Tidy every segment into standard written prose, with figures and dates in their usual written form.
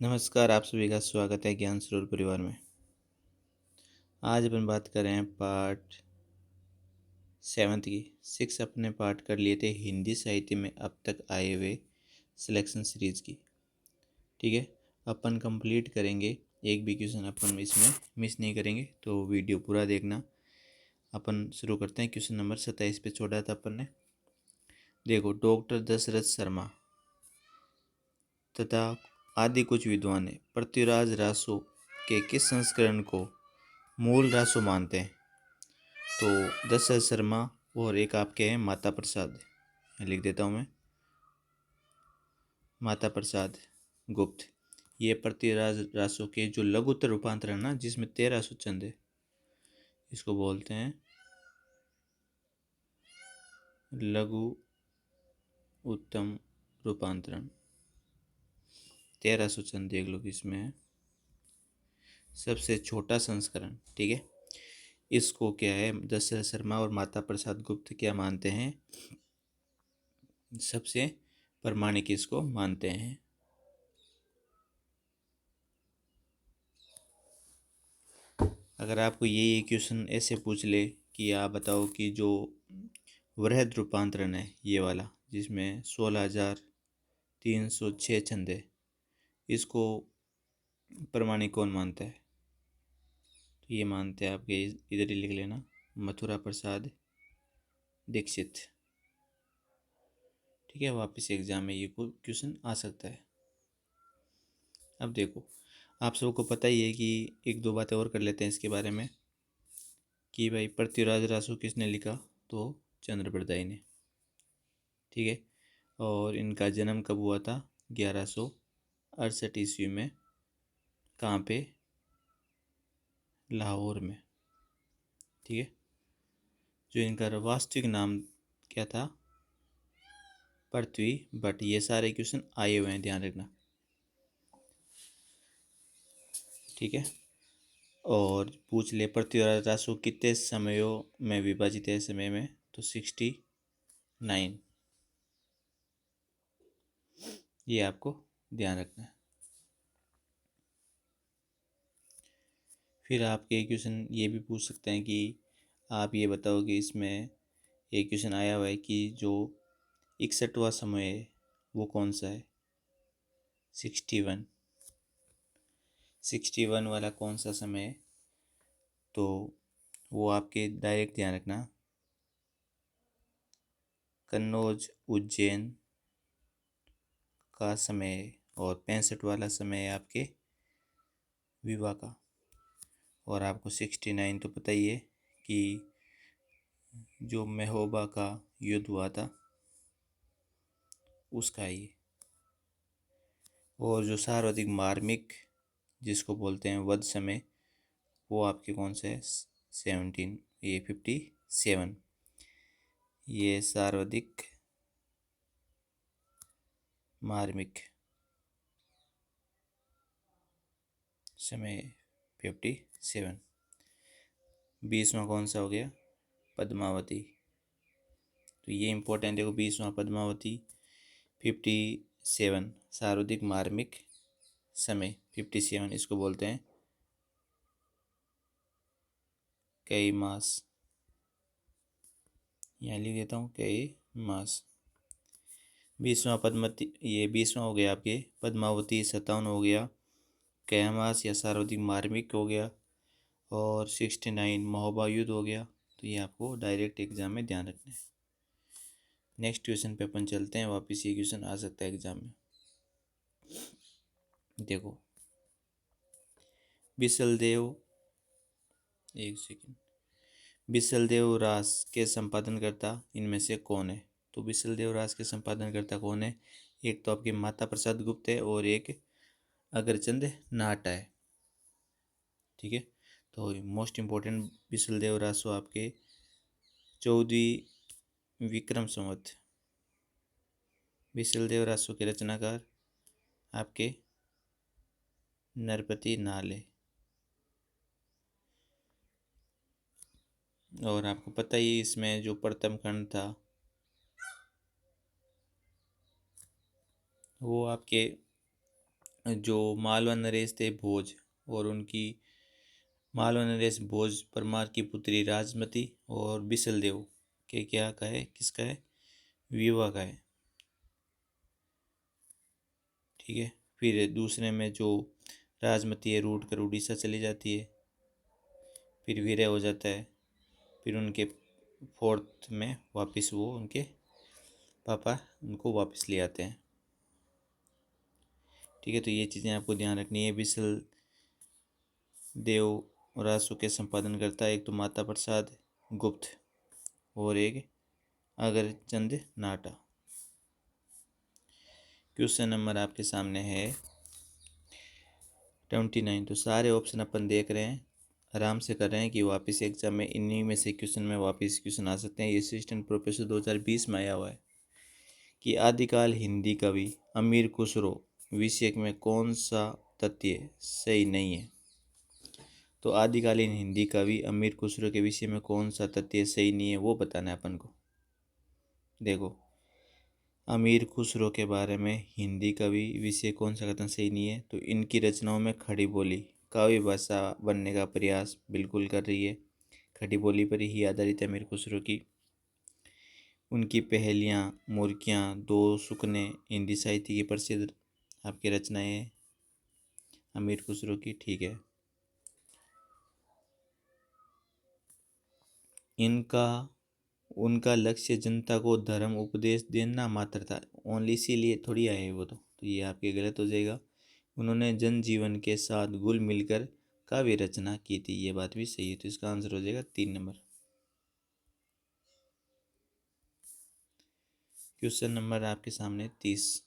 नमस्कार, आप सभी का स्वागत है ज्ञान सरोवर परिवार में। आज अपन बात कर रहे हैं पार्ट 7 की। 6 अपने पार्ट कर लिए थे हिंदी साहित्य में अब तक आए हुए सिलेक्शन सीरीज की। ठीक है, अपन कंप्लीट करेंगे। एक भी क्वेश्चन अपन इसमें मिस नहीं करेंगे, तो वीडियो पूरा देखना। अपन शुरू करते हैं। क्वेश्चन नंबर 27 पे छोड़ा था अपन ने। देखो, डॉक्टर दशरथ शर्मा तथा आदि कुछ विद्वान ने पृथ्वीराज रासो के किस संस्करण को मूल रासो मानते हैं? तो दशरथ शर्मा और एक आपके हैं माता प्रसाद। लिख देता हूँ मैं, माता प्रसाद गुप्त। ये पृथ्वीराज रासो के जो लघुत्तर रूपांतरण ना, जिसमें 1300 छंद है, इसको बोलते हैं लघु उत्तम रूपांतरण। 1300 छंद देख लो इसमें है, सबसे छोटा संस्करण। ठीक है, इसको क्या है, दशरथ शर्मा और माता प्रसाद गुप्त क्या मानते हैं? सबसे प्रमाणिक इसको मानते हैं। अगर आपको ये क्वेश्चन ऐसे पूछ ले कि आप बताओ कि जो वृहद रूपांतरण है ये वाला, जिसमें 16,306 छंद है, इसको प्रमाणिक कौन मानता है? तो ये मानते हैं आपके, इधर ही लिख लेना, मथुरा प्रसाद दीक्षित। ठीक है, वापस एग्जाम में ये क्वेश्चन आ सकता है। अब देखो, आप सबको पता ही है कि एक दो बातें और कर लेते हैं इसके बारे में कि भाई पृथ्वीराज रासो किसने लिखा? तो चंद्रप्रदाय ने। ठीक है, और इनका जन्म कब हुआ था? 1168 ईस्वी में। कहाँ पे? लाहौर में। ठीक है, जो इनका वास्तविक नाम क्या था? पृथ्वी बट। ये सारे क्वेश्चन आए हुए हैं, ध्यान रखना। ठीक है, और पूछ ले पृथ्वीराज रासो कितने समयों में विभाजित है? समय में तो 69। ये आपको ध्यान रखना है। फिर आपके क्वेश्चन ये भी पूछ सकते हैं कि आप ये बताओ कि इसमें एक क्वेश्चन आया हुआ है कि जो 61वां समय है वो कौन सा है? 61। 61 वाला कौन सा समय है? तो वो आपके डायरेक्ट ध्यान रखना, कन्नौज उज्जैन का समय है। और 65 वाला समय है आपके विवाह का। और आपको 69 तो पता ही है कि जो महोबा का युद्ध हुआ था उसका ही। और जो सर्वाधिक मार्मिक जिसको बोलते हैं वध समय, वो आपके कौन से है? 17, ये 57। ये सर्वाधिक मार्मिक समय 57। 20वां कौन सा हो गया? पद्मावती। तो ये इम्पोर्टेंट, देखो 20वां पद्मावती। 57 सर्वाधिक मार्मिक समय 57, इसको बोलते हैं कई मास। यहाँ लिख देता हूँ कई मास। 20वां पद्मती, ये 20वां हो गया आपके पद्मावती। 57 हो गया कैमास या सर्वाधिक मार्मिक हो गया। और 69 महोबा युद्ध हो गया। तो ये आपको डायरेक्ट एग्जाम में ध्यान रखना है। नेक्स्ट क्वेश्चन पे अपन चलते हैं। वापस ये क्वेश्चन आ सकता है एग्जाम में। देखो, बिसलदेव, एक सेकेंड, बिसलदेव रास के संपादनकर्ता इनमें से कौन है? तो बिसलदेव रास के संपादनकर्ता कौन है? एक तो आपके माता प्रसाद गुप्त है और एक अग्रचंद नाटा है। ठीक है, तो मोस्ट इम्पोर्टेंट, बिसलदेव रासो आपके 14वीं विक्रम संवत। बिसलदेव रासो के रचनाकार आपके नरपति नाल है। और आपको पता ही इसमें जो प्रथम खंड था वो आपके जो मालवा नरेश थे भोज, और उनकी मालवा नरेश भोज परमार की पुत्री राजमती और बिसल देव के क्या का है, किसका है, विवाह का है। ठीक है। फिर दूसरे में जो राजमती है रूट कर उड़ीसा चली जाती है, फिर विरह हो जाता है। फिर उनके फोर्थ में वापस वो उनके पापा उनको वापस ले आते हैं। ठीक है, तो ये चीज़ें आपको ध्यान रखनी है। बिसल देव रासु के संपादन करता है, एक तो माता प्रसाद गुप्त और एक अगरचंद नाटा। क्वेश्चन नंबर आपके सामने है 29। तो सारे ऑप्शन अपन देख रहे हैं, आराम से कर रहे हैं कि वापस एग्जाम में इन्हीं में से क्वेश्चन में वापस क्वेश्चन आ सकते हैं। ये असिस्टेंट प्रोफेसर 2020 में आया हुआ है कि आदिकाल हिंदी कवि अमीर खुसरो विषय में कौन सा तथ्य सही नहीं है। तो आदिकालीन हिंदी कवि अमीर खुसरो के विषय में कौन सा तथ्य सही नहीं है वो बताना है अपन को। देखो, अमीर खुसरो के बारे में हिंदी कवि विषय कौन सा कथन सही नहीं है, तो इनकी रचनाओं में खड़ी बोली काव्य भाषा बनने का प्रयास बिल्कुल कर रही है। खड़ी बोली पर ही आधारित है अमीर खुसरो की। उनकी पहेलियाँ, मुर्कियाँ, दो सुकने हिंदी साहित्य की प्रसिद्ध आपकी रचनाएं हैं अमीर खुसरो की। ठीक है। इनका उनका लक्ष्य जनता को धर्म उपदेश देना मात्र था, ओनली, इसीलिए थोड़ी आए वो तो ये आपके गलत हो जाएगा। उन्होंने जनजीवन के साथ घुल मिलकर काव्य रचना की थी, ये बात भी सही है। तो इसका आंसर हो जाएगा 3 नंबर। क्वेश्चन नंबर आपके सामने 30,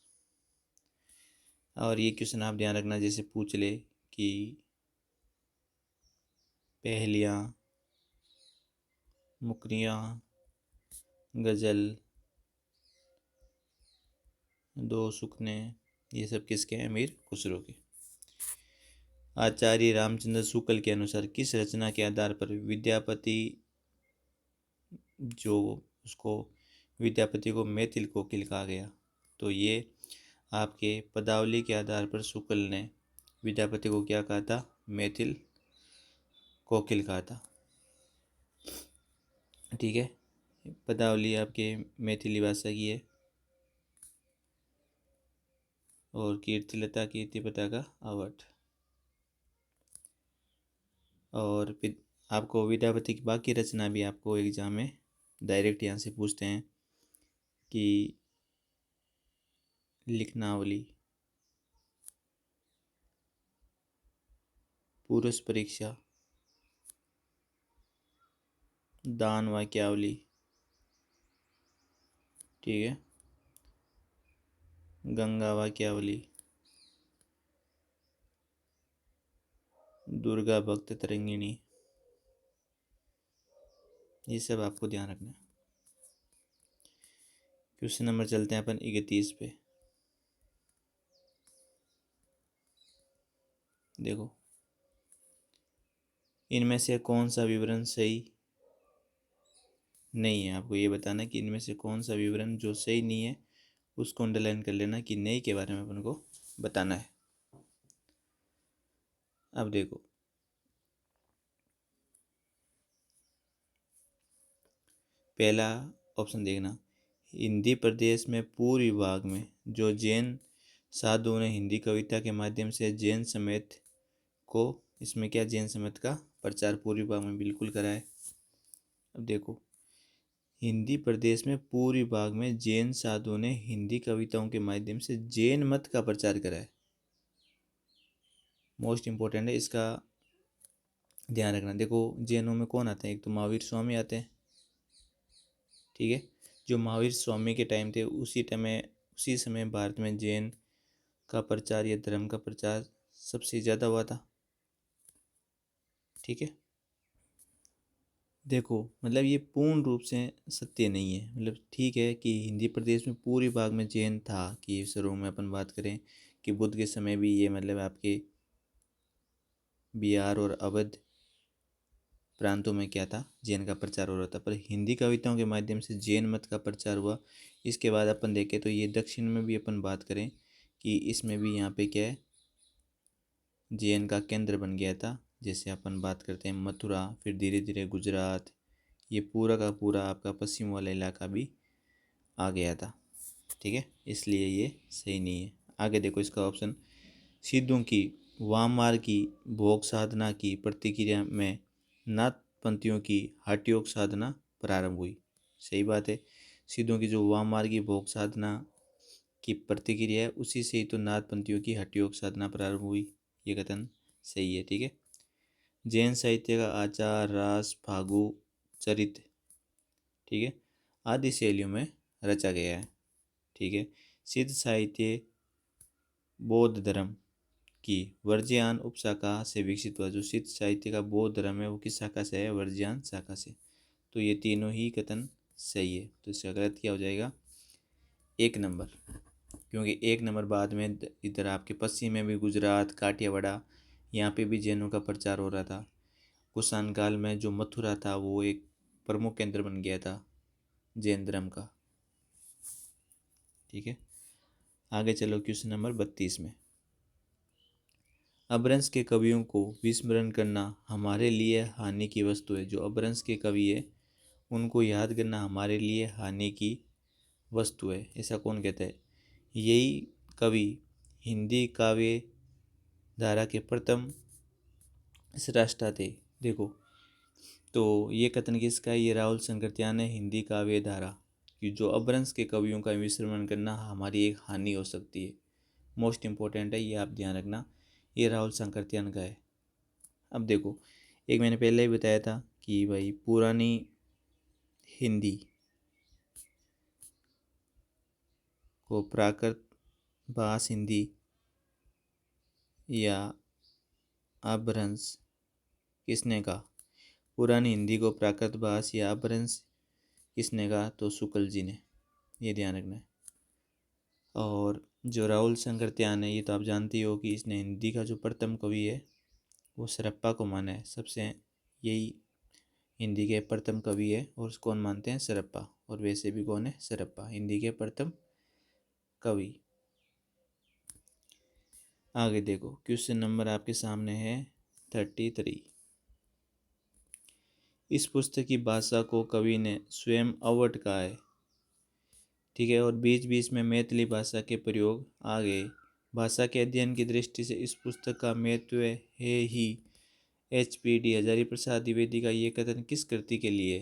और ये क्वेश्चन आप ध्यान रखना, जैसे पूछ ले कि पहेलियाँ, मुकरियाँ, गज़ल, दो सुकने, ये सब किसके हैं, अमीर खुसरो के। आचार्य रामचंद्र शुक्ल के अनुसार किस रचना के आधार पर विद्यापति जो उसको विद्यापति को मैथिल कोकिल कहा गया। तो ये आपके पदावली के आधार पर शुक्ल ने विद्यापति को क्या कहा था, मैथिल कोकिल कहा था। ठीक है, पदावली आपके मैथिली भाषा की है और कीर्तिलता कीर्तिपता का अवट। और फिर आपको विद्यापति की बाकी रचना भी आपको एग्जाम में डायरेक्ट यहाँ से पूछते हैं कि लिखनावली, पुरुष परीक्षा, दान वाक्यावली, ठीक है, गंगा वाक्यावली, दुर्गा भक्त तरंगिणी, ये सब आपको ध्यान रखना है। क्वेश्चन नंबर चलते हैं अपन 31 पे। देखो, इनमें से कौन सा विवरण सही नहीं है, आपको ये बताना है कि इनमें से कौन सा विवरण जो सही नहीं है उसको अंडरलाइन कर लेना कि नहीं के बारे में अपन को बताना है। अब देखो, पहला ऑप्शन देखना, हिंदी प्रदेश में पूर्व विभाग में जो जैन साधुओं ने हिंदी कविता के माध्यम से जैन समेत को, इसमें क्या, जैन समेत का प्रचार पूर्व विभाग में बिल्कुल करा है। अब देखो, हिंदी प्रदेश में पूर्व विभाग में जैन साधुओं ने हिंदी कविताओं के माध्यम से जैन मत का प्रचार करा है। मोस्ट इम्पोर्टेंट है, इसका ध्यान रखना। देखो, जैनों में कौन आते हैं, एक तो महावीर स्वामी आते हैं। ठीक है, जो महावीर स्वामी के टाइम थे उसी समय भारत में जैन का प्रचार या धर्म का प्रचार सबसे ज़्यादा हुआ था। ठीक है, देखो मतलब ये पूर्ण रूप से सत्य नहीं है। मतलब ठीक है कि हिंदी प्रदेश में पूरी भाग में जैन था, कि शुरू में अपन बात करें कि बुद्ध के समय भी ये मतलब आपके बिहार और अवध प्रांतों में क्या था, जैन का प्रचार हो रहा था। पर हिंदी कविताओं के माध्यम से जैन मत का प्रचार हुआ। इसके बाद अपन देखें तो ये दक्षिण में भी अपन बात करें कि इसमें भी यहाँ पे क्या है, जैन का केंद्र बन गया था। जैसे अपन बात करते हैं मथुरा, फिर धीरे धीरे गुजरात, ये पूरा का पूरा आपका पश्चिम वाला इलाका भी आ गया था। ठीक है, इसलिए ये सही नहीं है। आगे देखो इसका ऑप्शन, सिद्धों की वाममार्ग की भोग साधना की प्रतिक्रिया में नाथपंथियों की हठ योग साधना प्रारंभ हुई। सही बात है, सिद्धों की जो वाममार्ग की भोग साधना की प्रतिक्रिया है उसी से ही तो नाथपंथियों की हठ योग साधना प्रारंभ हुई। ये कथन सही है। ठीक है, जैन साहित्य का आचार, रास, फागु, चरित, ठीक है, आदि शैलियों में रचा गया है। ठीक है, सिद्ध साहित्य बौद्ध धर्म की वर्ज्यान उपशाखा से विकसित हुआ। जो सिद्ध साहित्य का बौद्ध धर्म है वो किस शाखा से है? वर्ज्यान शाखा से। तो ये तीनों ही कथन सही है। तो इसका गलत क्या हो जाएगा? 1 नंबर, क्योंकि 1 नंबर बाद में इधर आपके पश्चिम में भी गुजरात, काठियावाड़, यहाँ पे भी जैनों का प्रचार हो रहा था। कुषाण काल में जो मथुरा था वो एक प्रमुख केंद्र बन गया था जैन धर्म का। ठीक है, आगे चलो क्वेश्चन नंबर 32 में। अपभ्रंश के कवियों को विस्मरण करना हमारे लिए हानि की वस्तु है। जो अपभ्रंश के कवि है उनको याद करना हमारे लिए हानि की वस्तु है, ऐसा कौन कहता है? यही कवि हिंदी काव्य धारा के प्रथम स्रष्टा थे। देखो, तो ये कथन किसका है? ये राहुल शंकरत्यान है। हिंदी काव्य धारा कि जो अपभ्रंश के कवियों का विस्मरण करना हमारी एक हानि हो सकती है। मोस्ट इम्पोर्टेंट है, ये आप ध्यान रखना। ये राहुल शंकरत्यान का है। अब देखो, एक मैंने पहले ही बताया था कि भाई पुरानी हिंदी को प्राकृत भाष हिंदी या अपभ्रंश किसने कहा? पुरानी हिंदी को प्राकृत भाष या अपभ्रंश किसने कहा? तो शुक्ल जी ने। ये ध्यान रखना है। और जो राहुल शंकरत्यान है ये तो आप जानते ही हो कि इसने हिंदी का जो प्रथम कवि है वो सरप्पा को माना है। सबसे यही हिंदी के प्रथम कवि है और कौन मानते हैं? सरप्पा। और वैसे भी कौन है? सरप्पा हिंदी के प्रथम कवि। आगे देखो, क्वेश्चन नंबर आपके सामने है 33। इस पुस्तक की भाषा को कवि ने स्वयं अवट कहा है। ठीक है, और बीच बीच में मैथिली भाषा के प्रयोग आ गए। भाषा के अध्ययन की दृष्टि से इस पुस्तक का महत्व है ही। HPD हजारी प्रसाद द्विवेदी का ये कथन किस कृति के लिए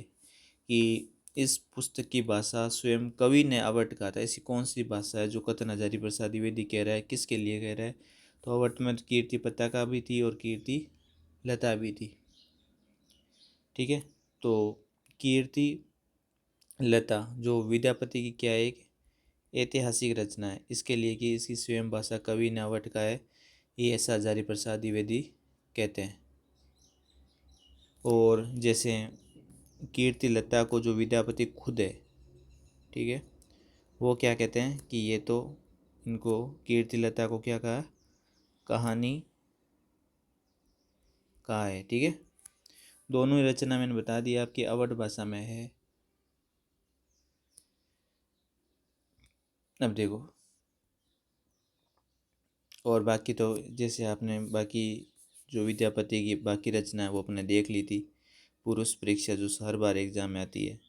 कि इस पुस्तक की भाषा स्वयं कवि ने अवट कहा था? ऐसी कौन सी भाषा है जो कथन हजारी प्रसाद द्विवेदी कह रहा है? किसके लिए कह रहा है? तो अवट में कीर्ति पताका भी थी और कीर्ति लता भी थी। ठीक है, तो कीर्ति लता जो विद्यापति की क्या है? एक ऐतिहासिक रचना है। इसके लिए कि इसकी स्वयं भाषा कवि ने अवट का है, ये ऐसा हजारी प्रसाद द्विवेदी कहते हैं। और जैसे कीर्ति लता को जो विद्यापति खुद है, ठीक है, वो क्या कहते हैं कि ये तो इनको कीर्ति लता को क्या कहा? कहानी कहा है। ठीक है, दोनों ही रचना मैंने बता दिया आपकी अवध भाषा में है। अब देखो, और बाकी तो जैसे आपने बाकी जो विद्यापति की बाकी रचना है वो अपने देख ली थी। पुरुष परीक्षा जो हर बार एग्जाम में आती है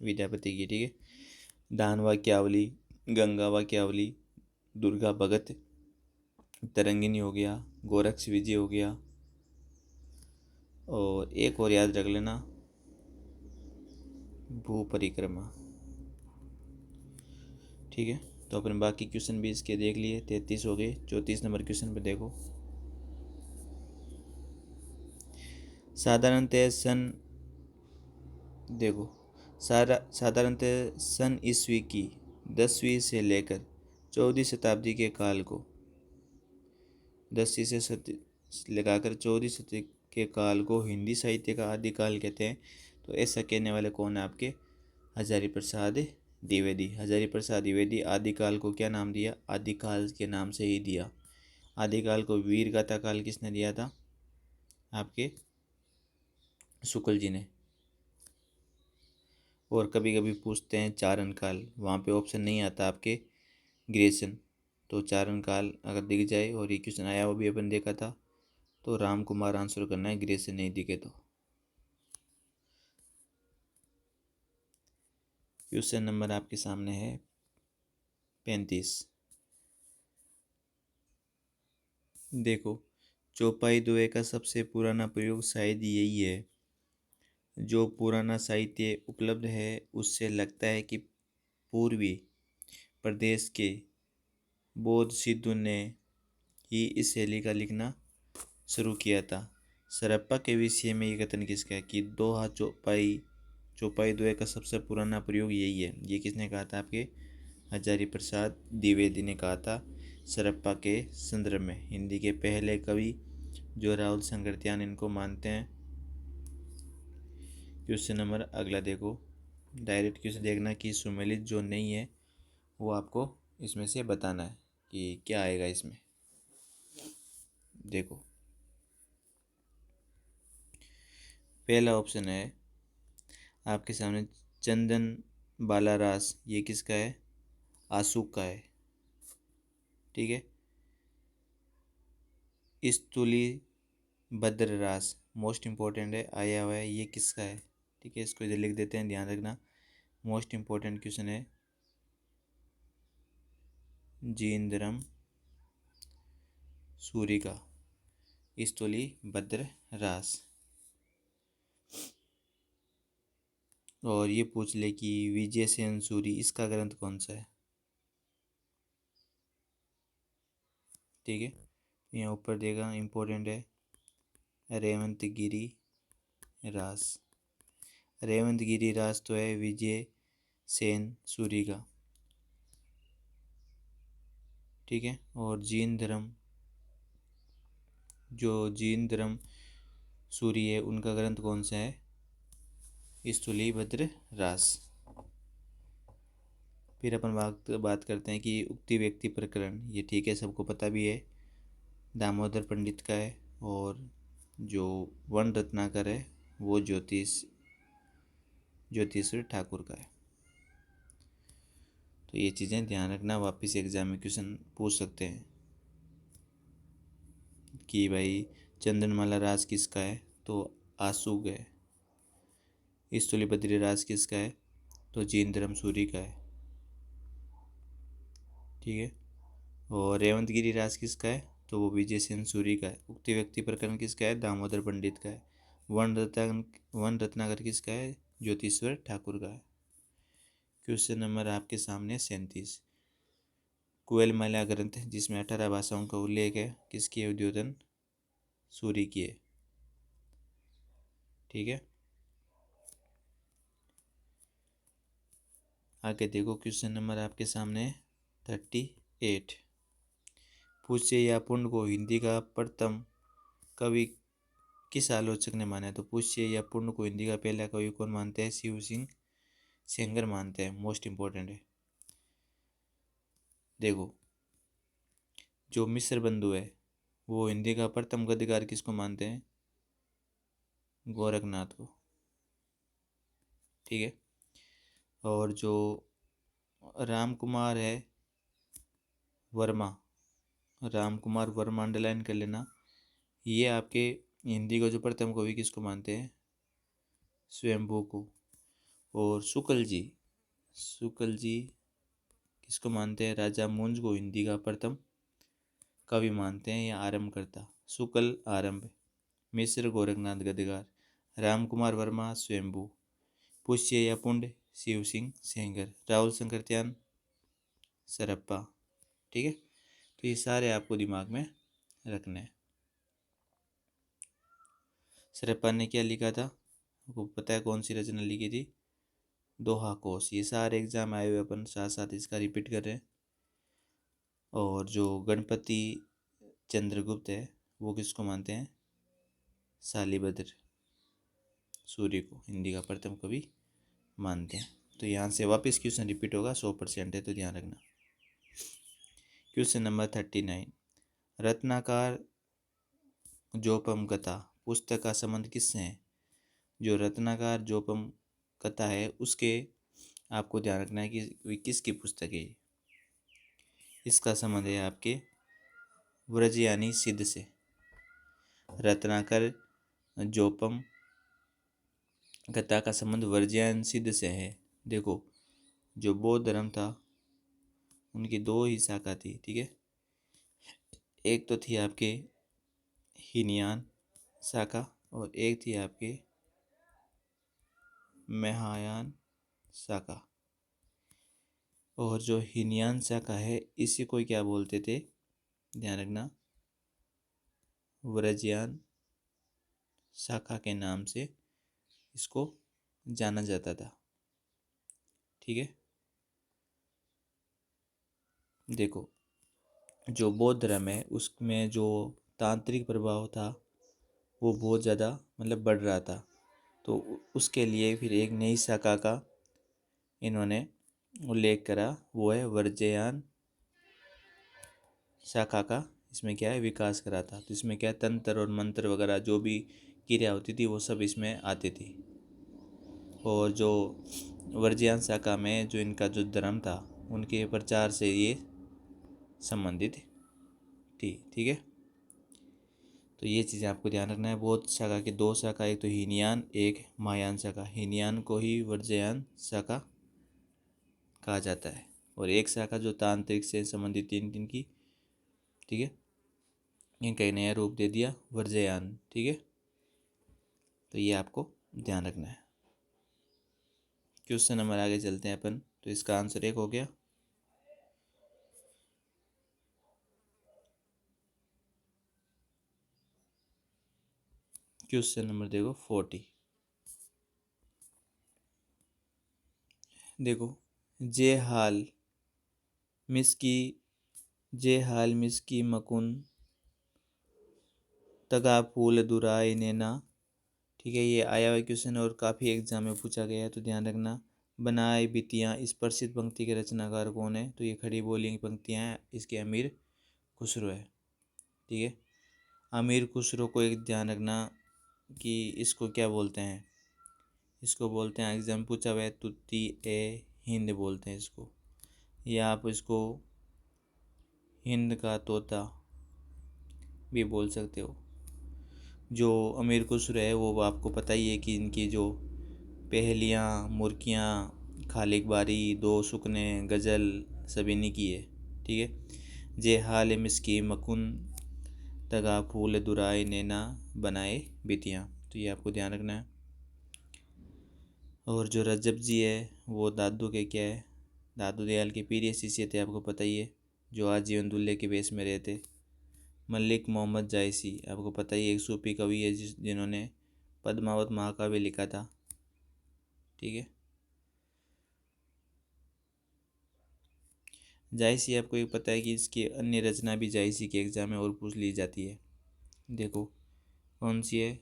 विद्यापति की। ठीक है, दान वाक्यावली, गंगा वाक्यावली, दुर्गा भगत, तरंगिनी हो गया, गोरक्ष विजय हो गया, और एक और याद रख लेना, भू परिक्रमा। ठीक है, तो अपने बाकी क्वेश्चन भी इसके देख लिए। 33 हो गए। 34 नंबर क्वेश्चन पे देखो, साधारणतः सन, देखो साधारणतः सन ईस्वी की 10वीं से लेकर 14वीं शताब्दी के काल को, 10वीं से लगाकर 14वीं शताब्दी के काल को हिंदी साहित्य का आदिकाल कहते हैं। तो ऐसा कहने वाले कौन है? आपके हजारी प्रसाद द्विवेदी। हजारी प्रसाद द्विवेदी आदिकाल को क्या नाम दिया? आदिकाल के नाम से ही दिया। आदिकाल को वीर गाथा काल किसने दिया था? आपके शुक्ल जी ने। और कभी कभी पूछते हैं चारण काल, वहाँ पे ऑप्शन नहीं आता आपके ग्रेसन। तो चारण काल अगर दिख जाए और ये क्वेश्चन आया वो भी अपन देखा था, तो राम कुमार आंसर करना है, गृह से नहीं दिखे तो। क्वेश्चन नंबर आपके सामने है 35। देखो, चौपाई दोहे का सबसे पुराना प्रयोग शायद यही है। जो पुराना साहित्य उपलब्ध है उससे लगता है कि पूर्वी प्रदेश के बौद्ध सिद्धों ने ही इस शैली का लिखना शुरू किया था। सरप्पा के विषय में ये कथन किसका है कि दोहा चौपाई चौपाई दोहे का सबसे पुराना प्रयोग यही है। ये किसने कहा था? आपके हजारी प्रसाद द्विवेदी ने कहा था सरप्पा के संदर्भ में। हिंदी के पहले कवि जो राहुल संकृत्यान इनको मानते हैं। क्वेश्चन नंबर अगला देखो, डायरेक्ट क्वेश्चन देखना कि सुमेलित जो नहीं है वो आपको इसमें से बताना है कि क्या आएगा इसमें। देखो, पहला ऑप्शन है आपके सामने चंदन बालारास, ये किसका है? आशुक का है। ठीक है। स्तुली भद्ररास मोस्ट इम्पोर्टेंट है, आया हुआ है, ये किसका है? ठीक है, इसको इधर लिख देते हैं, ध्यान रखना, मोस्ट इम्पोर्टेंट क्वेश्चन है। जींद्रम सूरी का स्तुली भद्ररास। और ये पूछ ले कि विजय सेन सूरी इसका ग्रंथ कौन सा है? ठीक है, यहाँ ऊपर देगा, इम्पोर्टेंट है रेवंत गिरी रास। रेवंत गिरी रास तो है विजय सेन सूरी का। ठीक है, और जीन धर्म, जो जीन धर्म सूरी है उनका ग्रंथ कौन सा है? स्तुली भद्र रास। फिर अपन बात करते हैं कि उक्ति व्यक्ति प्रकरण, ये ठीक है, सबको पता भी है, दामोदर पंडित का है। और जो वन रत्नाकर है वो ज्योतिषवर ठाकुर का है। तो ये चीज़ें ध्यान रखना, वापस एग्जाम में क्वेश्चन पूछ सकते हैं कि भाई चंदनमाला राज किसका है? तो आशुक है। स्तुलिभद्री राज किसका है? तो जीन धर्म सूरी का है। ठीक है, और रेवंत गिरी राज किसका है? तो वो विजय सेन सूरी का है। उक्ति व्यक्ति प्रकरण किसका है? दामोदर पंडित का है। वन रत्नाकर किसका है? ज्योतिषवर ठाकुर का है। क्वेश्चन नंबर आपके सामने 37। कुएलमाला ग्रंथ जिसमें 18 भाषाओं का उल्लेख है, किसकी है? उद्योधन सूरी की है। ठीक है, आगे देखो, क्वेश्चन नंबर आपके सामने 38। पुष्य या पुण्य को हिंदी का प्रथम कवि किस आलोचक ने माना है? तो पुष्य या पुण्य को हिंदी का पहला कवि कौन मानते हैं? शिव सिंह सेंगर मानते हैं। मोस्ट इम्पोर्टेंट है। देखो, जो मिश्र बंधु है वो हिंदी का प्रथम गद्यकार किसको मानते हैं? गोरखनाथ को। ठीक है, और जो राम कुमार है वर्मा, राम कुमार वर्मा अंडरलाइन कर लेना, ये आपके हिंदी का जो प्रथम कवि किसको मानते हैं? स्वयंभू को। और शुक्ल जी किसको मानते हैं? राजा मुंज को हिंदी का प्रथम कवि मानते हैं या आरंभ करता। शुक्ल आरंभ, मिश्र गोरखनाथ गद्यकार, राम कुमार वर्मा स्वयंभू, पुष्य या पुंड शिव सिंह सेंगर, राहुल संकृत्यान सरप्पा। ठीक है, तो ये सारे आपको दिमाग में रखने हैं। सरप्पा ने क्या लिखा था? आपको पता है कौन सी रचना लिखी थी? दोहा कोश। ये सारे एग्जाम आए हुए, अपन साथ साथ इसका रिपीट कर रहे हैं। और जो गणपति चंद्रगुप्त है वो किसको मानते हैं? शालिभद्र सूर्य को हिंदी का प्रथम कवि मानते हैं। तो यहाँ से वापस क्वेश्चन रिपीट होगा, 100% है, तो ध्यान रखना। Question number 39। रत्नाकर जोपम कथा पुस्तक का संबंध किससे है? जो रत्नाकर जोपम कथा है उसके आपको ध्यान रखना है कि किसकी पुस्तक है। इसका संबंध है आपके व्रज यानी सिद्ध से। रत्नाकर जोपम कथा का संबंध वर्ज्यान सिद्ध से है। देखो, जो बौद्ध धर्म था उनकी दो ही शाखा थी, ठीक है। एक तो थी आपके हीनयान शाखा और एक थी आपके महायान शाखा। और जो हीनयान शाखा है इसी को क्या बोलते थे, ध्यान रखना, व्रजयान शाखा के नाम से इसको जाना जाता था, ठीक है। देखो, जो बौद्ध धर्म है उसमें जो तांत्रिक प्रभाव था वो बहुत ज़्यादा मतलब बढ़ रहा था। तो उसके लिए फिर एक नई शाखा का इन्होंने उल्लेख करा, वो है वर्जयान शाखा का। इसमें क्या है, विकास करा था। तो इसमें क्या है, तंत्र और मंत्र वगैरह जो भी क्रिया होती थी वो सब इसमें आती थी। और जो वर्जयान शाखा में जो इनका जो धर्म था उनके प्रचार से ये संबंधित थी, ठीक है। तो ये चीज़ें आपको ध्यान रखना है। बौद्ध शाखा की दो शाखा, एक तो हीनयान, एक महायान शाखा। हीनयान को ही वर्जयान शाखा कहा जाता है। और एक शाखा जो तांत्रिक से संबंधित तीन दिन की, ठीक है, इनका एक नया रूप दे दिया वर्जयान, ठीक है। तो ये आपको ध्यान रखना है। क्वेश्चन नंबर आगे चलते हैं अपन। तो इसका आंसर एक हो गया। क्वेश्चन नंबर देखो 40। देखो, जे हाल मिसकी जे हाल मिसकी मकुन तगा फूल दुराई नेना, ठीक है। ये आया हुआ क्वेश्चन और काफ़ी एग्जाम में पूछा गया है, तो ध्यान रखना। बनाए बितियाँ, इस प्रसिद्ध पंक्ति के रचनाकार कौन है, तो ये खड़ी बोली की पंक्तियाँ हैं, इसके अमीर खुसरो है, ठीक है। अमीर खुसरो को एक ध्यान रखना कि इसको क्या बोलते हैं, इसको बोलते हैं, एग्जाम पूछा हुआ है, तुत्ती ए हिंद बोलते हैं इसको, या आप इसको हिंद का तोता भी बोल सकते हो। जो अमीर खुसरो है वो आपको पता ही है कि इनकी जो पहेलियाँ, मुर्कियाँ, खालिक बारी, दो सुकने, गज़ल सब इन्हीं की है, ठीक है। जे हाल मिसकी मकुन तगा फूल दुराई नैना बनाए बितियाँ, तो ये आपको ध्यान रखना है। और जो रजब जी है वो दादू के क्या है, दादू दयाल के पीर शिष्य थे, आपको पता ही है, जो आजीवन दूल्हे के वेश में रहते। मलिक मोहम्मद जायसी, आपको पता ही है, एक सूफी कवि है जिन्होंने पद्मावत महाकाव्य लिखा था, ठीक है। जायसी, आपको ये पता है कि इसकी अन्य रचना भी जायसी के एग्जाम में और पूछ ली जाती है। देखो कौन सी है,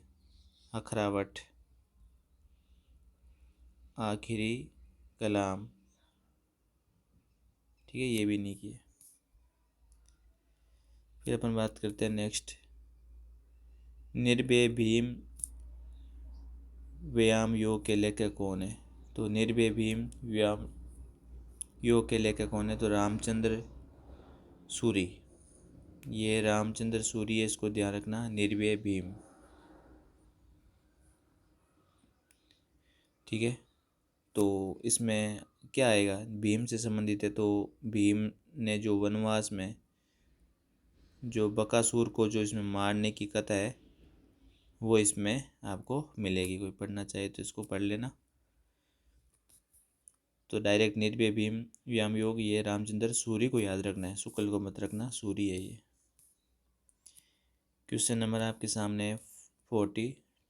अखरावट, आखिरी कलाम, ठीक है, ये भी नहीं की है। फिर अपन बात करते हैं नेक्स्ट, निर्भय भीम व्यायाम योग के लेखक कौन है, तो निर्भय भीम व्यायाम योग के लेखक कौन है, तो रामचंद्र सूरी। ये रामचंद्र सूरी है, इसको ध्यान रखना, निर्भय भीम, ठीक है। तो इसमें क्या आएगा, भीम से संबंधित है, तो भीम ने जो वनवास में जो बकासुर को जो इसमें मारने की कथा है वो इसमें आपको मिलेगी। कोई पढ़ना चाहे तो इसको पढ़ लेना। तो डायरेक्ट निर्भय भीम व्यायाम योग, ये रामचंद्र सूरी को याद रखना है, शुक्ल को मत रखना, सूरी है ये। क्वेश्चन नंबर आपके सामने है 42।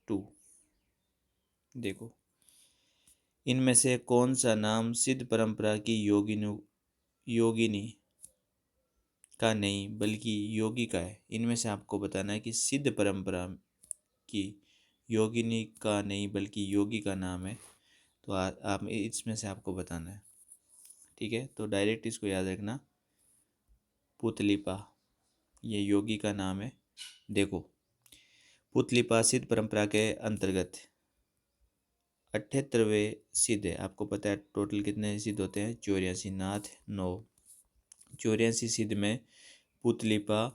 देखो, इनमें से कौन सा नाम सिद्ध परंपरा की योगिनी का नहीं बल्कि योगी का है। इनमें से आपको बताना है कि सिद्ध परंपरा की योगिनी का नहीं बल्कि योगी का नाम है। तो आप इसमें से आपको बताना है, ठीक है। तो डायरेक्ट इसको याद रखना, पुतलिपा, ये योगी का नाम है। देखो, पुतलिपा सिद्ध परंपरा के अंतर्गत 78वें सिद्ध है। आपको पता है टोटल कितने सिद्ध होते हैं, 84, नाथ 9, चौरासी सिद्ध में पुतलिपा।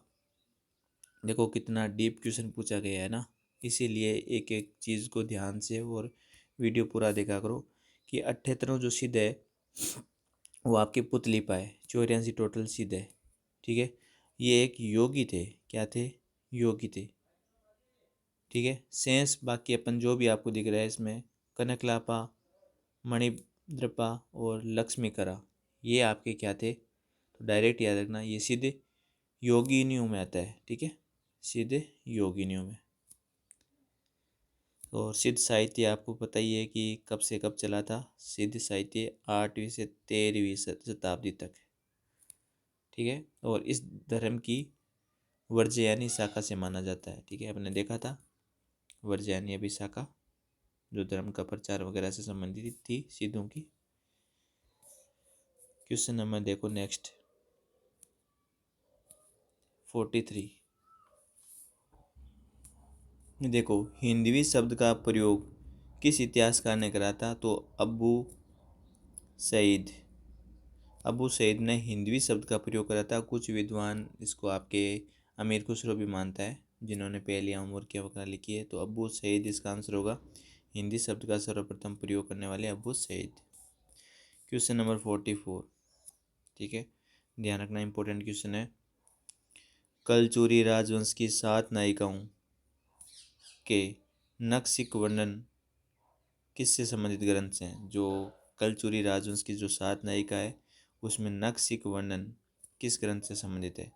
देखो कितना डीप क्वेश्चन पूछा गया है ना, इसीलिए एक एक चीज़ को ध्यान से और वीडियो पूरा देखा करो कि 78 जो सिद्ध है वो आपके पुतलिपा है, 84 टोटल सिद्ध है। ठीक है, ये एक योगी थे, क्या थे? योगी थे। ठीक है, शेष बाकी अपन जो भी आपको दिख रहा है इसमें कनकलापा, मणिद्रपा और लक्ष्मीकरा, ये आपके क्या थे? तो डायरेक्ट याद रखना ये सिद्ध योगिनियों में आता है। ठीक है, सिद्ध योगिनियों में। और सिद्ध साहित्य आपको पता ही है कि कब से कब चला था। सिद्ध साहित्य 8वीं से 13वीं शताब्दी तक। ठीक है, और इस धर्म की वर्ज्यानी शाखा से माना जाता है। ठीक है, आपने देखा था वर्ज्यानी अभी शाखा जो धर्म का प्रचार वगैरह से संबंधित थी सिद्धों की। क्वेश्चन नंबर देखो नेक्स्ट 43। देखो हिंदवी शब्द का प्रयोग किस इतिहासकार ने करा था? तो सईद अबू सईद ने हिंदवी शब्द का प्रयोग करा था। कुछ विद्वान इसको आपके अमीर खुसरो भी मानता है, जिन्होंने पहली अमूर्तियाँ वगैरह लिखी है। तो अबू सईद इसका आंसर होगा, हिंदी शब्द का सर्वप्रथम प्रयोग करने वाले अबू सईद। Question number 44। ठीक है, ध्यान रखना इंपॉर्टेंट क्वेश्चन है। कलचुरी राजवंश की 7 नायिकाओं के नक्शिक वर्णन किससे संबंधित ग्रंथ से हैं? जो कलचुरी राजवंश की जो 7 नायिका है उसमें नक्शिक वर्णन किस ग्रंथ से संबंधित है?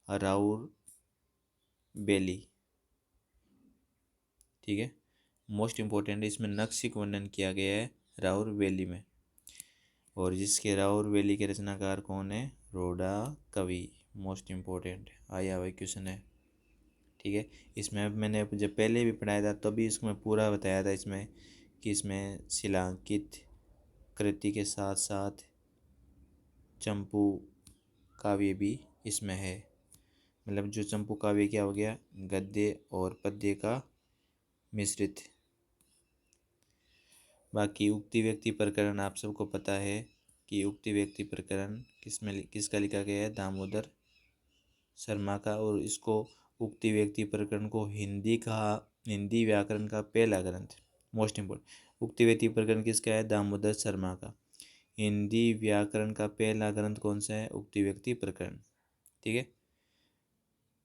राउर बेली। ठीक है, मोस्ट इम्पोर्टेंट इसमें नक्शिक वर्णन किया गया है राउर वेली में। और जिसके राउर वेली के रचनाकार कौन है? रोडा कवि। मोस्ट इम्पोर्टेंट आया हुआ क्वेश्चन है। ठीक है, इसमें अब मैंने जब पहले भी पढ़ाया था तभी इसको मैं पूरा बताया था इसमें कि इसमें शिलांकित कृति के साथ साथ चंपू काव्य भी इसमें है। मतलब जो चंपू काव्य क्या हो गया? गद्य और पद्य का मिश्रित। बाकी उक्ति व्यक्ति प्रकरण आप सबको पता है कि उक्ति व्यक्ति प्रकरण किसका लिखा गया है? दामोदर शर्मा का। और इसको उक्ति व्यक्ति प्रकरण को हिंदी व्याकरण का पहला ग्रंथ, मोस्ट इम्पोर्टेंट। उक्ति व्यक्ति प्रकरण किसका है? दामोदर शर्मा का। हिंदी व्याकरण का पहला ग्रंथ कौन सा है? उक्ति व्यक्ति प्रकरण। ठीक है,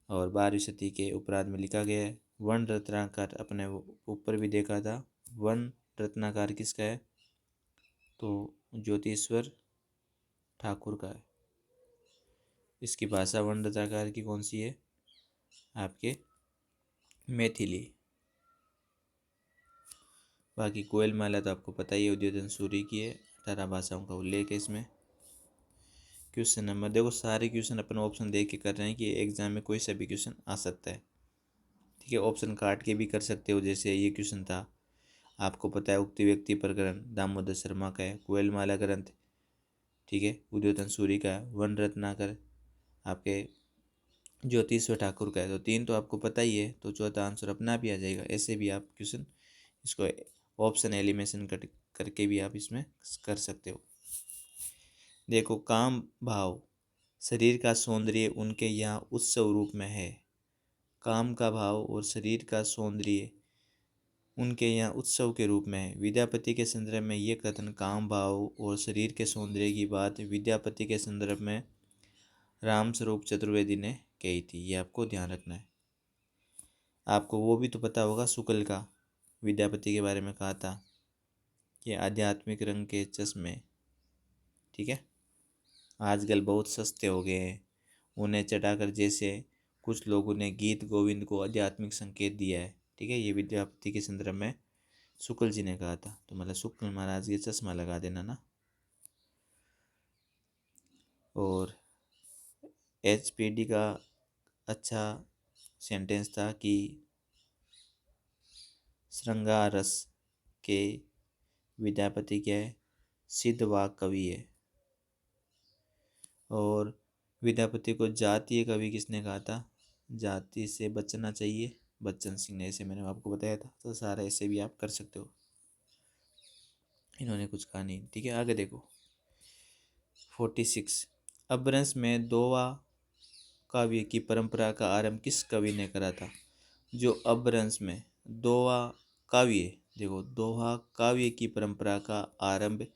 और 12वीं शती के उपराध में लिखा गया है। वर्ण रत्नाकर अपने ऊपर भी देखा था। वर्ण रत्नाकार किसका है? तो ज्योतिश्वर ठाकुर का है। इसकी भाषा वर्ण रत्नाकार की कौन सी है? आपके मैथिली। बाकी कोयल माला तो आपको पता ही है, उद्योधन सूरी की है। 18 भाषाओं का उल्लेख है इसमें। क्वेश्चन नंबर देखो, सारे क्वेश्चन अपन ऑप्शन देख के कर रहे हैं कि एग्जाम में कोई सा भी क्वेश्चन आ सकता है। ठीक है, ऑप्शन काट के भी कर सकते हो। जैसे ये क्वेश्चन था, आपको पता है उक्ति व्यक्ति प्रकरण दामोदर शर्मा का है। कोयल माला ग्रंथ ठीक है उद्योधन सूरी का है। वन रत्नाकर आपके ज्योतिश्वर ठाकुर का है। तो 3 तो आपको पता ही है, तो चौथा आंसर अपना भी आ जाएगा। ऐसे भी आप क्वेश्चन इसको ऑप्शन एलिमिनेशन करके भी आप इसमें कर सकते हो। देखो काम भाव शरीर का सौंदर्य उनके यहाँ उत्सव रूप में है। काम का भाव और शरीर का सौंदर्य उनके यहाँ उत्सव के रूप में है। विद्यापति के संदर्भ में ये कथन काम भाव और शरीर के सौंदर्य की बात विद्यापति के संदर्भ में रामस्वरूप चतुर्वेदी ने कही थी। ये आपको ध्यान रखना है। आपको वो भी तो पता होगा, शुक्ल का विद्यापति के बारे में कहा था कि आध्यात्मिक रंग के चश्मे ठीक है आजकल बहुत सस्ते हो गए हैं, उन्हें चढ़ाकर जैसे कुछ लोगों ने गीत गोविंद को आध्यात्मिक संकेत दिया है। ठीक है, ये विद्यापति के संदर्भ में शुक्ल जी ने कहा था। तो मतलब शुक्ल महाराज ये चश्मा लगा देना ना। और HPD का अच्छा सेंटेंस था कि श्रृंगार रस के विद्यापति क्या है? सिद्ध वाक कवि है। और विद्यापति को जातीय कवि किसने कहा था? जाति से बचना चाहिए, बच्चन सिंह ने। ऐसे मैंने आपको बताया था। तो सारा ऐसे भी आप कर सकते हो, इन्होंने कुछ कहा नहीं। ठीक है, आगे देखो 46। अपभ्रंश में दोहा काव्य की परंपरा का आरंभ किस कवि ने करा था? जो अपभ्रंश में दोहा काव्य, देखो दोहा काव्य की परंपरा का आरंभ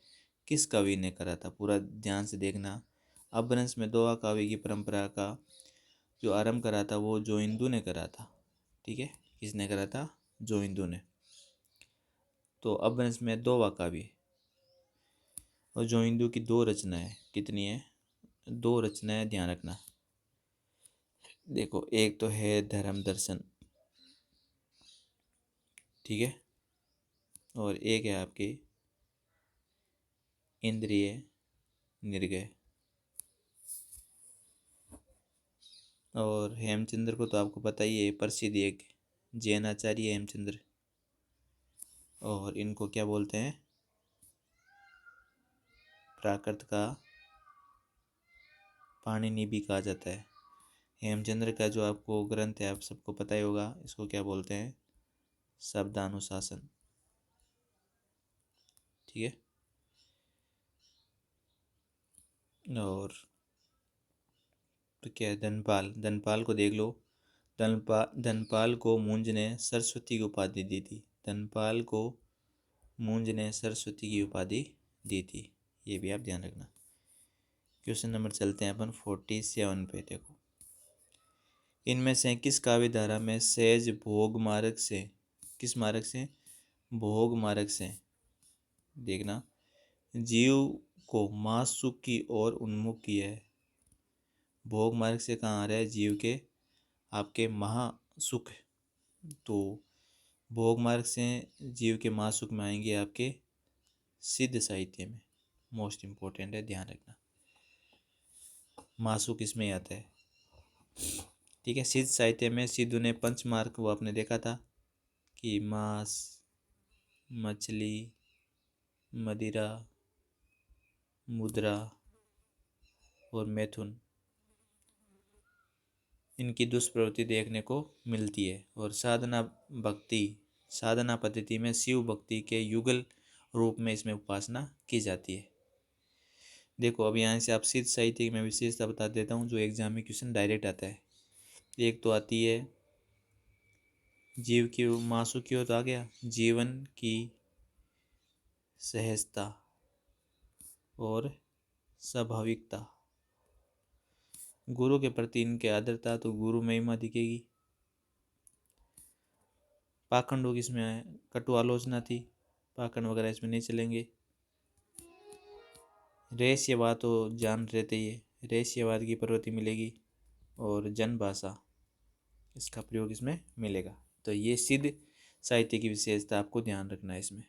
किस कवि ने करा था? पूरा ध्यान से देखना। अपभ्रंश में दोहा काव्य की परंपरा का जो आरंभ करा था वो जोइंदू ने करा था। ठीक है, किसने करा था? जोइंदू ने। तो अपभ्रंश में दोहा काव्य और जोइंदू की दो रचनाएं, कितनी है? दो रचनाएं, ध्यान रखना। देखो एक तो है धर्म दर्शन, ठीक है, और एक है आपकी इंद्रिय निर्गय। और हेमचंद्र को तो आपको पता ही है, प्रसिद्ध एक जैन आचार्य हेमचंद्र, और इनको क्या बोलते हैं? प्राकृत का पाणिनि भी कहा जाता है। हेमचंद्र का जो आपको ग्रंथ है आप सबको पता ही होगा, इसको क्या बोलते हैं? शब्दानुशासन। ठीक है, और तो क्या है? धनपाल, धनपाल को देख लो। धनपाल को मुंज ने सरस्वती की उपाधि दी थी। धनपाल को मुंज ने सरस्वती की उपाधि दी थी, ये भी आप ध्यान रखना। क्वेश्चन नंबर चलते हैं अपन 47 पे। देखो इनमें से किस काव्य धारा में सहज भोग मार्ग से, किस मार्ग से? भोग मार्ग से, देखना, जीव को मासुख की ओर उन्मुख किया है। भोग मार्ग से कहाँ आ रहा है? जीव के आपके महासुख। तो भोग मार्ग से जीव के महासुख में आएंगे आपके सिद्ध साहित्य में। मोस्ट इम्पोर्टेंट है, ध्यान रखना। महासुख इसमें आता है। ठीक है, सिद्ध साहित्य में सिद्धू ने पंचमार्ग, वो आपने देखा था कि मांस, मछली, मदिरा, मुद्रा और मैथुन, इनकी दुष्प्रवृत्ति देखने को मिलती है। और साधना भक्ति, साधना पद्धति में शिव भक्ति के युगल रूप में इसमें उपासना की जाती है। देखो अब यहाँ से आप सिद्ध साहित्य की मैं विशेषता बता देता हूँ जो एग्जाम में क्वेश्चन डायरेक्ट आता है। एक तो आती है जीव की मासु की ओर, तो आ गया जीवन की सहजता और स्वाभाविकता, गुरु के प्रति इनके आदरता, तो गुरु महिमा दिखेगी। पाखंडों की इसमें कटु आलोचना थी, पाखंड वगैरह इसमें नहीं चलेंगे। रहस्यवाद तो जान रहते ही है, रहस्यवाद की प्रवृत्ति मिलेगी। और जन भाषा, इसका प्रयोग इसमें मिलेगा। तो ये सिद्ध साहित्य की विशेषता आपको ध्यान रखना है इसमें।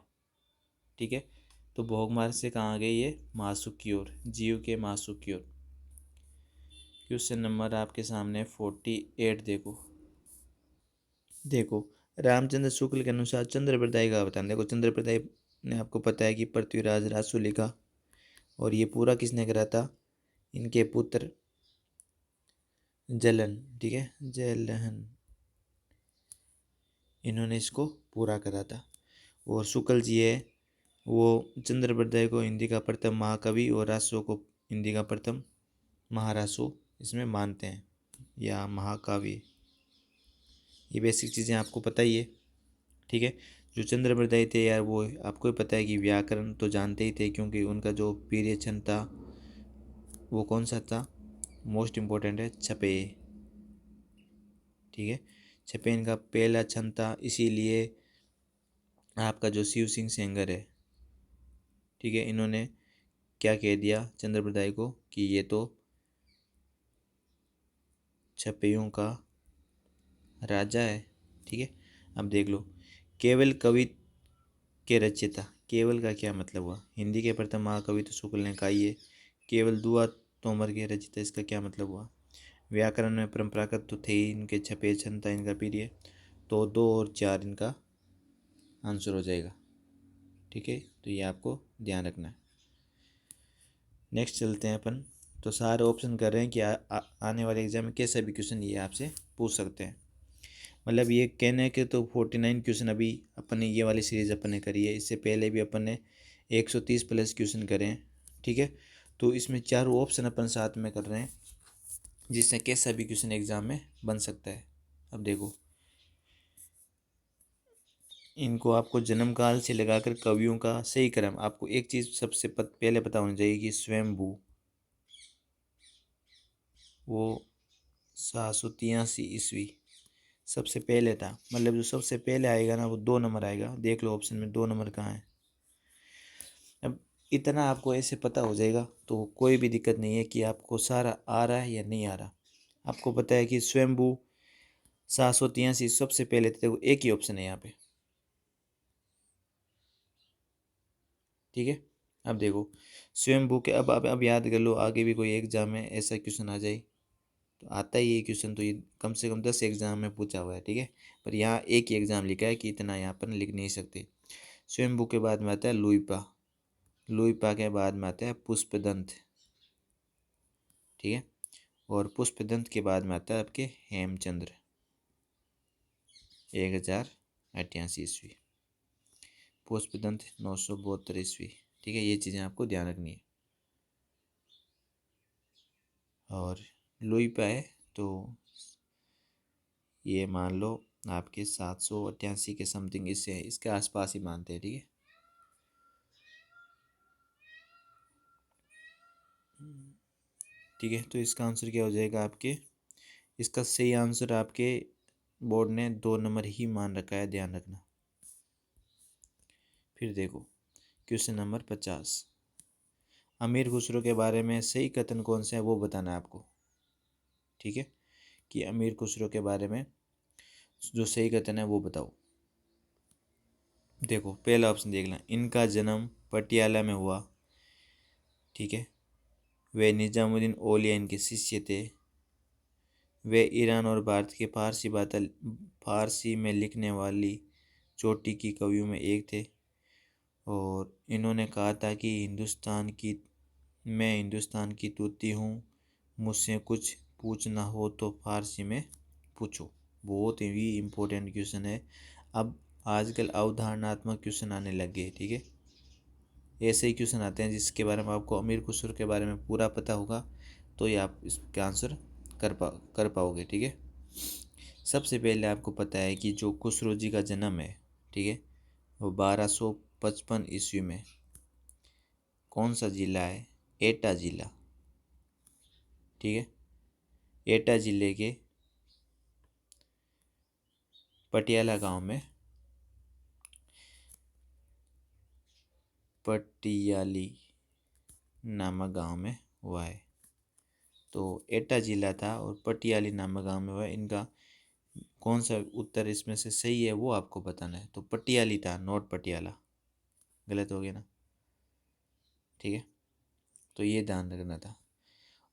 ठीक है, तो भोग मार्ग से कहाँ गई? ये मासुख की ओर, जीव के मासुख की ओर। क्वेश्चन नंबर आपके सामने 48। देखो रामचंद्र शुक्ल के अनुसार चंद्रप्रदाय का अवतार। देखो चंद्रप्रदाय ने आपको पता है कि पृथ्वीराज रासु लिखा, और ये पूरा किसने करा था? इनके पुत्र जलन, ठीक है, जलहन, इन्होंने इसको पूरा करा था। और शुक्ल जी है वो चंद्रप्रदाय को हिंदी का प्रथम महाकवि और रासु को हिंदी का प्रथम महारासु इसमें मानते हैं, या महाकाव्य। ये बेसिक चीज़ें आपको पता ही है। ठीक है, जो चंद्रप्रदाय थे यार वो आपको ही पता है कि व्याकरण तो जानते ही थे, क्योंकि उनका जो पीरियड था वो कौन सा था? मोस्ट इम्पोर्टेंट है, छपे। ठीक है, छपे इनका पहला छंद था, इसीलिए आपका जो शिव सिंह सेंगर है, ठीक है, इन्होंने क्या कह दिया चंद्रप्रदाय को कि ये तो छपेयों का राजा है। ठीक है, अब देख लो, केवल कवि के रचयिता, केवल का क्या मतलब हुआ? हिंदी के प्रथम महाकवि तो शुक्ल ने कहा ही है। केवल दुआ तोमर के रचयिता, इसका क्या मतलब हुआ? व्याकरण में परंपरागत तो थे ही, इनके छपे छंद था इनका पीरियड। तो 2 और 4 इनका आंसर हो जाएगा। ठीक है, तो ये आपको ध्यान रखना है। नेक्स्ट चलते हैं अपन। तो सारे ऑप्शन कर रहे हैं कि आने वाले एग्जाम में कैसा भी क्वेश्चन ये आपसे पूछ सकते हैं। मतलब ये कहने के तो 49 क्वेश्चन अभी अपन ने ये वाली सीरीज़ अपन ने करी है, इससे पहले भी अपन ने 130 प्लस क्वेश्चन करे हैं। ठीक है, तो इसमें चारों ऑप्शन अपन साथ में कर रहे हैं, जिससे कैसा भी क्वेश्चन एग्जाम में बन सकता है। अब देखो, इनको आपको जन्म काल से लगाकर कवियों का सही क्रम, आपको एक चीज़ सबसे पहले पता होनी चाहिए कि स्वयंभू वो 783 ईस्वी सबसे पहले था। मतलब जो सबसे पहले आएगा ना वो 2 नंबर आएगा। देख लो ऑप्शन में 2 नंबर कहाँ है। अब इतना आपको ऐसे पता हो जाएगा तो कोई भी दिक्कत नहीं है कि आपको सारा आ रहा है या नहीं आ रहा। आपको पता है कि स्वयंभू 783 सबसे पहले थे, वो एक ही ऑप्शन है यहाँ पे। ठीक है, अब देखो स्वयंभू के, अब याद कर लो, आगे भी कोई एग्जाम में ऐसा क्वेश्चन आ जाए तो आता ही ये क्वेश्चन, तो ये कम से कम 10 एग्जाम में पूछा हुआ है। ठीक है, पर यहाँ एक ही एग्जाम लिखा है कि इतना यहाँ पर लिख नहीं सकते। स्वयंभू के बाद में आता है लुइपा, लुइपा के बाद में आता है पुष्पदंत। ठीक है, और पुष्पदंत के बाद में आता है आपके हेमचंद्र 1088 ईस्वी, पुष्पदंत 972 ईस्वी। ठीक है, ये चीज़ें आपको ध्यान रखनी है। और लुइपा है तो ये मान लो आपके 788 के समथिंग, इससे इसके आसपास ही मानते हैं। ठीक है, ठीक है, तो इसका आंसर क्या हो जाएगा आपके, इसका सही आंसर आपके बोर्ड ने 2 नंबर ही मान रखा है, ध्यान रखना। फिर देखो क्वेश्चन नंबर 50, अमीर खुसरो के बारे में सही कथन कौन सा है वो बताना है आपको। ठीक है, कि अमीर खुसरो के बारे में जो सही कथन है वो बताओ। देखो पहला ऑप्शन देख लें, इनका जन्म पटियाला में हुआ। ठीक है, वे निजामुद्दीन औलिया इनके शिष्य थे। वे ईरान और भारत के फारसी में लिखने वाली चोटी की कवियों में एक थे। और इन्होंने कहा था कि मैं हिंदुस्तान की तूती हूँ, मुझसे कुछ पूछना हो तो फारसी में पूछो। बहुत ही इम्पोर्टेंट क्वेश्चन है। अब आजकल अवधारणात्मक क्वेश्चन आने लग गए। ठीक है, ऐसे ही क्वेश्चन आते हैं जिसके बारे में आपको अमीर खुसरो के बारे में पूरा पता होगा तो ये आप इसका आंसर कर पाओगे। ठीक है, सबसे पहले आपको पता है कि जो खुसरो जी का जन्म है, ठीक है, वो 1255 ईस्वी में कौन सा जिला है, एटा जिला। ठीक है, एटा जिले के पटियाला गांव में, पटियाली नामक गांव में हुआ है। तो एटा जिला था और पटियाली नामक गांव में हुआ है। इनका कौन सा उत्तर इसमें से सही है वो आपको बताना है। तो पटियाली था, नॉट पटियाला। गलत हो गया ना। ठीक है, तो ये ध्यान रखना था।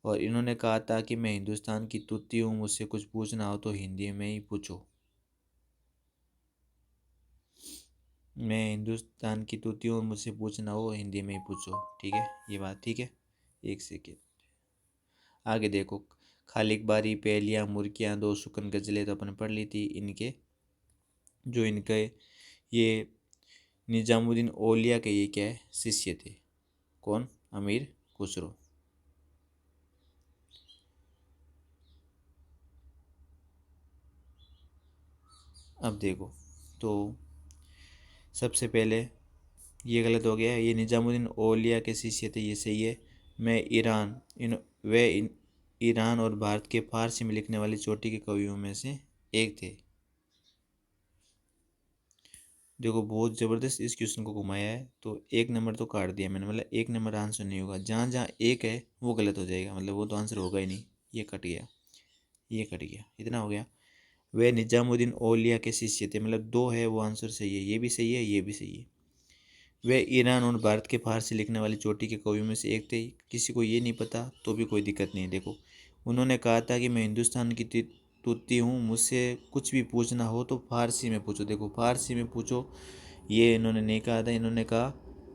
और इन्होंने कहा था कि मैं हिंदुस्तान की तूती हूँ, मुझसे कुछ पूछना हो तो हिंदी में ही पूछो। मैं हिंदुस्तान की तूती हूँ, मुझसे पूछना हो हिंदी में ही पूछो। ठीक है, ये बात ठीक है। एक सेकेंड, आगे देखो, खालिक बारी, पहेलियाँ, मुर्गियाँ, दो सुकन गजलें तो अपन पढ़ ली थी। इनके जो इनके ये निजामुद्दीन औलिया के ये क्या है, शिष्य थे। कौन, अमीर खुसरो। अब देखो, तो सबसे पहले ये गलत हो गया, ये निजामुद्दीन औलिया के शिष्य थे, ये सही है। मैं Iran in way in Iran और भारत के फारसी में लिखने वाली चोटी के कवियों में से एक थे। देखो बहुत ज़बरदस्त इस क्वेश्चन को घुमाया है, तो 1 नंबर तो काट दिया मैंने, मतलब 1 नंबर आंसर नहीं होगा। जहाँ जहाँ एक है वो गलत हो जाएगा, मतलब वो तो आंसर होगा ही नहीं। ये कट गया, ये कट गया, इतना हो गया। वे निजामुद्दीन औलिया के शिष्य थे, मतलब 2 है वो आंसर सही है, ये भी सही है, ये भी सही है। वे ईरान और भारत के फारसी लिखने वाली चोटी के कवियों में से एक थे। किसी को ये नहीं पता तो भी कोई दिक्कत नहीं है। देखो उन्होंने कहा था कि मैं हिंदुस्तान की तूती हूँ, मुझसे कुछ भी पूछना हो तो फारसी में पूछो। देखो फारसी में पूछो, ये इन्होंने नहीं कहा था, इन्होंने कहा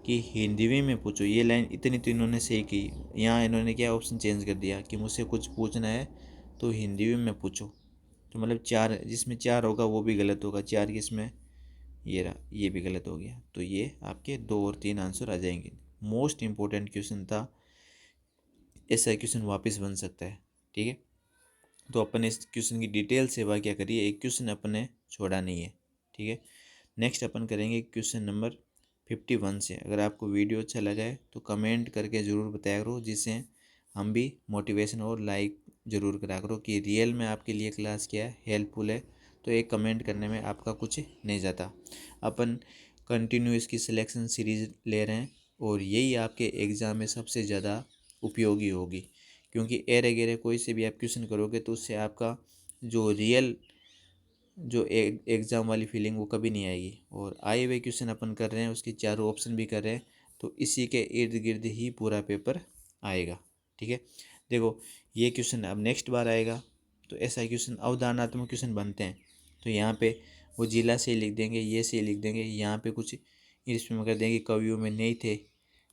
कि हिंदवी में पूछो। ये लाइन इतनी तो इन्होंने सही की। यहाँ इन्होंने क्या ऑप्शन चेंज कर दिया कि मुझसे कुछ पूछना है तो हिंदवी में पूछो। तो मतलब 4, जिसमें 4 होगा वो भी गलत होगा। 4 किसमें, ये रहा, ये भी गलत हो गया। तो ये आपके 2 और 3 आंसर आ जाएंगे। मोस्ट इम्पोर्टेंट क्वेश्चन था ऐसा क्वेश्चन वापस बन सकता है। ठीक है, तो अपन इस क्वेश्चन की डिटेल से वाक्य करिए, एक क्वेश्चन अपन ने छोड़ा नहीं है। ठीक है, नेक्स्ट अपन करेंगे क्वेश्चन नंबर 51 से। अगर आपको वीडियो अच्छा लगा है तो कमेंट करके ज़रूर बताया करो, जिससे हम भी मोटिवेशन और लाइक ज़रूर करा करो कि रियल में आपके लिए क्लास क्या है, हेल्पफुल है। तो एक कमेंट करने में आपका कुछ नहीं जाता। अपन कंटिन्यू इसकी सिलेक्शन सीरीज़ ले रहे हैं और यही आपके एग्ज़ाम में सबसे ज़्यादा उपयोगी होगी, क्योंकि एरे गेरे कोई से भी आप क्वेश्चन करोगे तो उससे आपका जो रियल जो एग्ज़ाम वाली फीलिंग वो कभी नहीं आएगी। और आए हुए क्वेश्चन अपन कर रहे हैं, उसके चारों ऑप्शन भी कर रहे हैं, तो इसी के इर्द गिर्द ही पूरा पेपर आएगा। ठीक है, देखो ये क्वेश्चन अब नेक्स्ट बार आएगा तो ऐसा क्वेश्चन अवधारणात्मक क्वेश्चन बनते हैं, तो यहाँ पे वो जिला से लिख देंगे, ये से लिख देंगे, यहाँ पे कुछ इसमें कर देंगे कवियों में नहीं थे,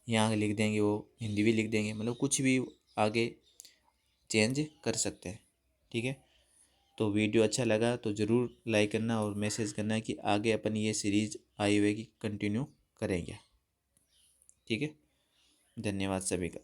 यहाँ लिख देंगे, वो हिंदी भी लिख देंगे, मतलब कुछ भी आगे चेंज कर सकते हैं। ठीक है, तो वीडियो अच्छा लगा तो ज़रूर लाइक करना और मैसेज करना कि आगे अपन ये सीरीज़ आई हुए की कंटिन्यू करेंगे। ठीक है, धन्यवाद सभी का।